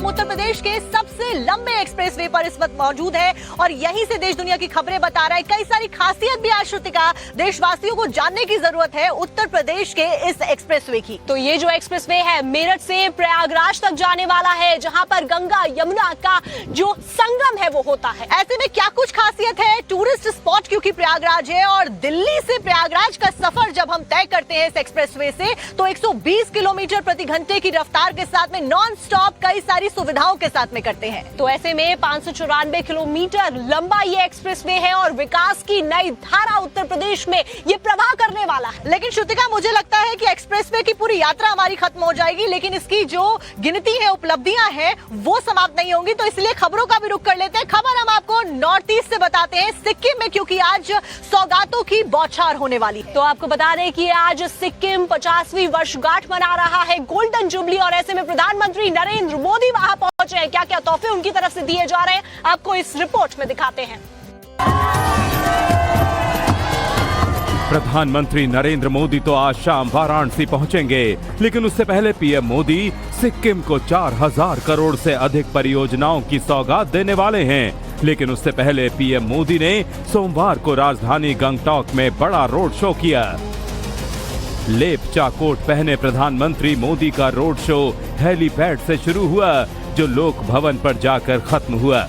उत्तर प्रदेश के सबसे लंबे एक्सप्रेसवे पर इस वक्त मौजूद है और यहीं से देश दुनिया की खबरें बता रहा है। कई सारी खासियत भी आज श्रुतिका देशवासियों को जानने की जरूरत है उत्तर प्रदेश के इस एक्सप्रेसवे की। तो ये जो एक्सप्रेसवे है मेरठ से प्रयागराज तक जाने वाला है, जहां पर गंगा यमुना का जो संगम है वो होता है। ऐसे में क्या कुछ खासियत है, टूरिस्ट स्पॉट क्योंकि प्रयागराज है और दिल्ली से प्रयागराज का सफर जब हम तय करते हैं इस एक्सप्रेसवे से तो 120 किलोमीटर प्रति घंटे की रफ्तार के साथ में नॉन स्टॉप कई सारी सुविधाओं के साथ में करते हैं। तो ऐसे में 594 किलोमीटर लंबा ये एक्सप्रेसवे है और विकास की नई धारा उत्तर प्रदेश में ये प्रवाह करने वाला है। लेकिन श्रुतिका मुझे लगता है कि एक्सप्रेसवे की पूरी यात्रा हमारी खत्म हो जाएगी, लेकिन इसकी जो गिनती है, उपलब्धियां हैं वो समाप्त नहीं होंगी। तो इसलिए खबरों का भी रुख कर लेते हैं। खबर हम आपको नॉर्थ ईस्ट से बताते हैं, सिक्किम में, क्योंकि आज सौगातों की बौछार होने वाली। तो आपको बता दें कि आज सिक्किम 50वीं वर्षगांठ मना रहा है, गोल्डन जुबली, और ऐसे में प्रधानमंत्री नरेंद्र मोदी वहां पहुंचे हैं। क्या क्या तोहफे उनकी तरफ से दिए जा रहे हैं आपको इस रिपोर्ट में दिखाते हैं। प्रधानमंत्री नरेंद्र मोदी तो आज शाम वाराणसी पहुंचेंगे, लेकिन उससे पहले पीएम मोदी सिक्किम को 4000 करोड़ से अधिक परियोजनाओं की सौगात देने वाले हैं। लेकिन उससे पहले पीएम मोदी ने सोमवार को राजधानी गंगटोक में बड़ा रोड शो किया। लेपचा कोट पहने प्रधानमंत्री मोदी का रोड शो हेलीपैड से शुरू हुआ, जो लोक भवन पर जाकर खत्म हुआ।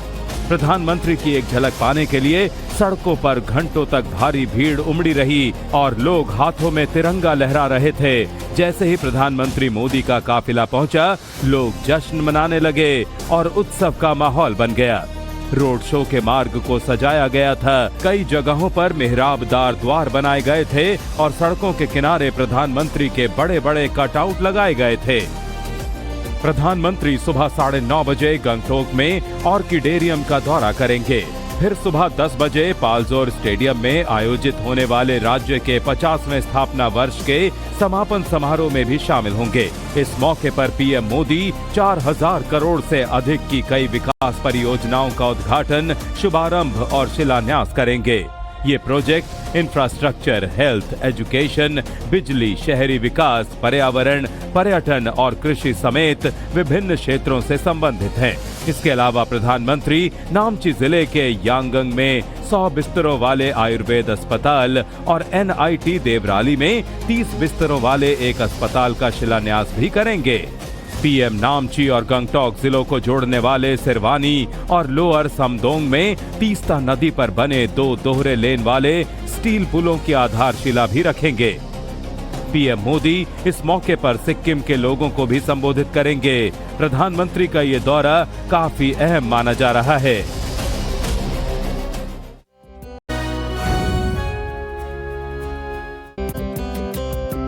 प्रधानमंत्री की एक झलक पाने के लिए सड़कों पर घंटों तक भारी भीड़ उमड़ी रही और लोग हाथों में तिरंगा लहरा रहे थे। जैसे ही प्रधानमंत्री मोदी का काफिला पहुंचा, लोग जश्न मनाने लगे और उत्सव का माहौल बन गया। रोड शो के मार्ग को सजाया गया था, कई जगहों पर मेहराबदार द्वार बनाए गए थे और सड़कों के किनारे प्रधानमंत्री के बड़े बड़े कटआउट लगाए गए थे। प्रधानमंत्री सुबह 9:30 बजे गंगटोक में ऑर्किडेरियम का दौरा करेंगे, फिर सुबह 10 बजे पालजोर स्टेडियम में आयोजित होने वाले राज्य के 50वें स्थापना वर्ष के समापन समारोह में भी शामिल होंगे। इस मौके पर पीएम मोदी 4000 करोड़ से अधिक की कई विकास परियोजनाओं का उद्घाटन, शुभारंभ और शिलान्यास करेंगे। ये प्रोजेक्ट इंफ्रास्ट्रक्चर, हेल्थ, एजुकेशन, बिजली, शहरी विकास, पर्यावरण, पर्यटन और कृषि समेत विभिन्न क्षेत्रों से संबंधित हैं। इसके अलावा प्रधानमंत्री नामची जिले के यांगंग में 100 बिस्तरों वाले आयुर्वेद अस्पताल और NIT देवराली में 30 बिस्तरों वाले एक अस्पताल का शिलान्यास भी करेंगे। पीएम नामची और गंगटोक जिलों को जोड़ने वाले सिरवानी और लोअर समदोंग में तीस्ता नदी पर बने 2 दोहरे लेन वाले स्टील पुलों की आधारशिला भी रखेंगे। पीएम मोदी इस मौके पर सिक्किम के लोगों को भी संबोधित करेंगे। प्रधानमंत्री का ये दौरा काफी अहम माना जा रहा है।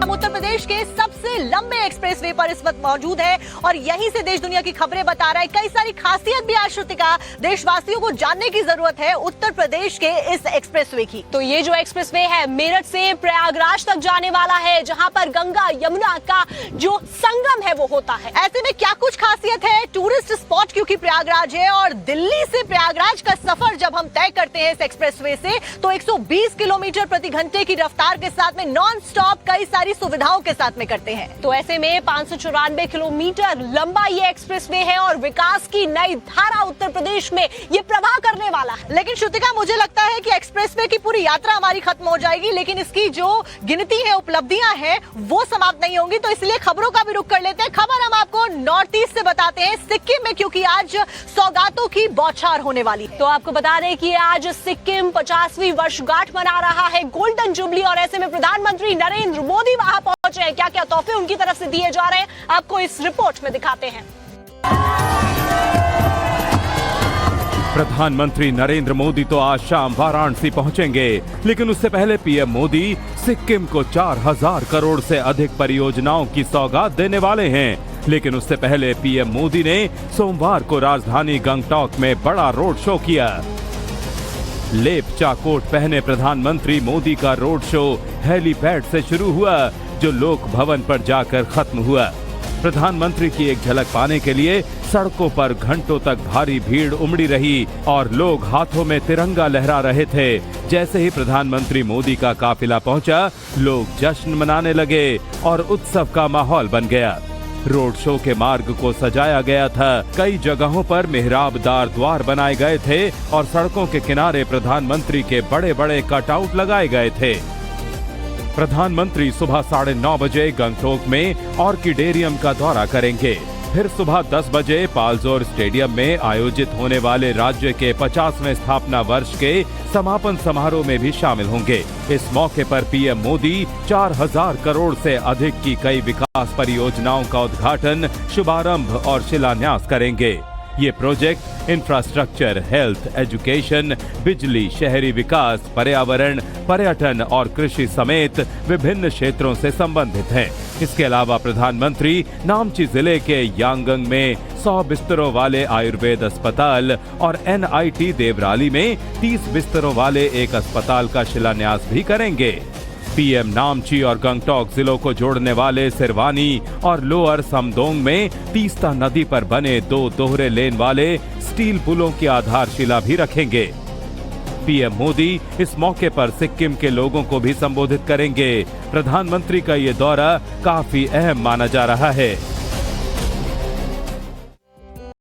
उत्तर प्रदेश के सबसे लंबे एक्सप्रेसवे पर इस वक्त मौजूद है और यहीं से देश दुनिया की खबरें बता रहा है। कई सारी खासियत भी आज श्रुतिका देशवासियों को जानने की जरूरत है उत्तर प्रदेश के इस एक्सप्रेसवे की। तो ये जो एक्सप्रेसवे है मेरठ से प्रयागराज तक जाने वाला है, जहां पर गंगा यमुना का जो संगम है वो होता है। ऐसे में क्या कुछ खासियत है, टूरिस्ट स्पॉट क्योंकि प्रयागराज है और दिल्ली से प्रयागराज का सफर जब हम तय करते हैं इस एक्सप्रेसवे से तो 120 किलोमीटर प्रति घंटे की रफ्तार के साथ में नॉन स्टॉप कई सारी सुविधाओं के साथ में करते हैं। तो ऐसे में 594 किलोमीटर लंबा ये एक्सप्रेसवे है और विकास की नई धारा उत्तर प्रदेश में ये प्रवाह करने वाला है। लेकिन श्रुतिका मुझे लगता है कि एक्सप्रेसवे की पूरी यात्रा हमारी खत्म हो जाएगी, लेकिन इसकी जो गिनती है, उपलब्धियां हैं वो समाप्त नहीं होंगी। तो इसलिए खबरों का भी रुख कर लेते हैं। खबर हम आपको नॉर्थ ईस्ट से बताते हैं, सिक्किम में, क्योंकि आज सौगातों की बौछार होने वाली। तो आपको बता दें कि आज सिक्किम 50वीं वर्षगांठ मना रहा है, गोल्डन जुबली, और ऐसे में प्रधानमंत्री नरेंद्र मोदी वहां पहुंचे हैं। क्या क्या तोहफे उनकी तरफ से दिए जा रहे हैं आपको इस रिपोर्ट में दिखाते हैं। प्रधानमंत्री नरेंद्र मोदी तो आज शाम वाराणसी पहुंचेंगे, लेकिन उससे पहले पीएम मोदी सिक्किम को 4000 करोड़ से अधिक परियोजनाओं की सौगात देने वाले हैं। लेकिन उससे पहले पीएम मोदी ने सोमवार को राजधानी गंगटोक में बड़ा रोड शो किया। लेपचा कोट पहने प्रधानमंत्री मोदी का रोड शो हेलीपैड से शुरू हुआ, जो लोक भवन पर जाकर खत्म हुआ। प्रधानमंत्री की एक झलक पाने के लिए सड़कों पर घंटों तक भारी भीड़ उमड़ी रही और लोग हाथों में तिरंगा लहरा रहे थे। जैसे ही प्रधानमंत्री मोदी का काफिला पहुंचा, लोग जश्न मनाने लगे और उत्सव का माहौल बन गया। रोड शो के मार्ग को सजाया गया था। कई जगहों पर मेहराबदार द्वार बनाए गए थे और सड़कों के किनारे प्रधानमंत्री के बड़े बड़े कटआउट लगाए गए थे। प्रधानमंत्री सुबह 9:30 बजे गंगटोक में ऑर्किडेरियम का दौरा करेंगे। फिर सुबह 10 बजे पालजोर स्टेडियम में आयोजित होने वाले राज्य के 50वें स्थापना वर्ष के समापन समारोह में भी शामिल होंगे। इस मौके पर पीएम मोदी 4000 करोड़ से अधिक की कई विकास परियोजनाओं का उद्घाटन, शुभारंभ और शिलान्यास करेंगे। ये प्रोजेक्ट इंफ्रास्ट्रक्चर, हेल्थ, एजुकेशन, बिजली, शहरी विकास, पर्यावरण, पर्यटन और कृषि समेत विभिन्न क्षेत्रों से संबंधित हैं। इसके अलावा प्रधानमंत्री नामची जिले के यांगंग में 100 बिस्तरों वाले आयुर्वेद अस्पताल और NIT देवराली में 30 बिस्तरों वाले एक अस्पताल का शिलान्यास भी करेंगे। पीएम नामची और गंगटोक जिलों को जोड़ने वाले सिरवानी और लोअर समदोंग में तीस्ता नदी पर बने 2 दोहरे लेन वाले स्टील पुलों की आधारशिला भी रखेंगे। पीएम मोदी इस मौके पर सिक्किम के लोगों को भी संबोधित करेंगे। प्रधानमंत्री का ये दौरा काफी अहम माना जा रहा है।